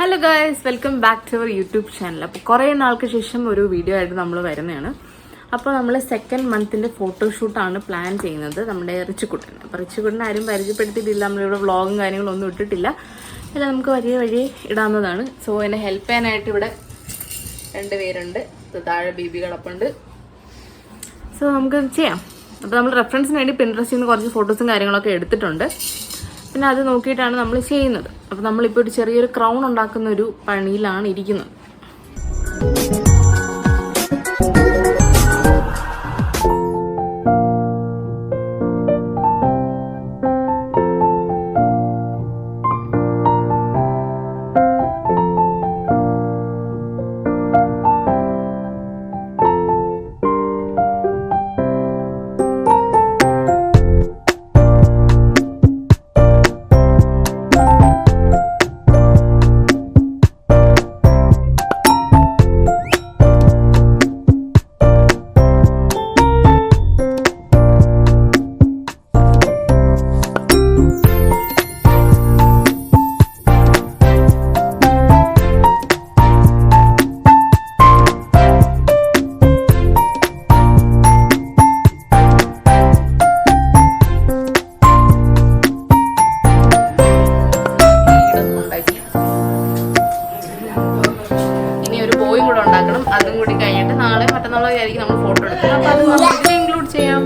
Hello guys, welcome back to our YouTube channel. അപ്പോൾ കുറേ നാൾക്ക് ശേഷം ഒരു വീഡിയോ ആയിട്ട് നമ്മൾ വരുന്നതാണ്. അപ്പോൾ നമ്മൾ സെക്കൻഡ് മന്തിൻ്റെ ഫോട്ടോഷൂട്ടാണ് പ്ലാൻ ചെയ്യുന്നത് നമ്മുടെ റിച്ചുകുട്ടൻ. അപ്പോൾ റിച്ചുകുട്ടൻ ആരും പരിചയപ്പെടുത്തിയിട്ടില്ല, നമ്മളിവിടെ വ്ളോഗും കാര്യങ്ങളൊന്നും ഇട്ടിട്ടില്ല. എല്ലാം നമുക്ക് വഴിയെ ഇടാവുന്നതാണ്. സോ എന്നെ ഹെൽപ്പ് ചെയ്യാനായിട്ട് ഇവിടെ 2 പേരുണ്ട്. താഴെ ബേബി കിടപ്പുണ്ട്. സോ നമുക്ക് ചെയ്യാം. അപ്പോൾ നമ്മൾ റെഫറൻസിന് വേണ്ടി പിൻട്രസ്റ്റിൽ നിന്ന് കുറച്ച് ഫോട്ടോസും കാര്യങ്ങളൊക്കെ എടുത്തിട്ടുണ്ട്. പിന്നെ അത് നോക്കിയിട്ടാണ് നമ്മൾ ചെയ്യുന്നത്. അപ്പോൾ നമ്മളിപ്പോൾ ഒരു ചെറിയൊരു ക്രൗൺ ഉണ്ടാക്കുന്ന ഒരു പണിയിലാണ് ഇരിക്കുന്നത്. അതും കൂടി കഴിഞ്ഞിട്ട് നാളെ മറ്റന്നാളോ ആയിരിക്കും നമ്മൾ ഫോട്ടോ എടുക്കുന്നത്. അപ്പൊ അത് നമുക്ക് ഇൻക്ലൂഡ് ചെയ്യാം.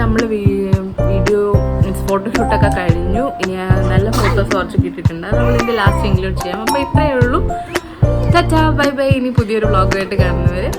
നമ്മൾ വീഡിയോ ഫോട്ടോഷൂട്ടൊക്കെ കഴിഞ്ഞു. ഇനി നല്ല ഫോട്ടോസ് കുറച്ച് കിട്ടിയിട്ടുണ്ട്. അത് നമ്മളിതിൻ്റെ ലാസ്റ്റ് ഇൻക്ലൂഡ് ചെയ്യാം. അപ്പോൾ ഇത്രയേ ഉള്ളൂ. Tata, bye bye. ഇനി പുതിയൊരു വ്ളോഗായിട്ട് കാണുന്നവരെ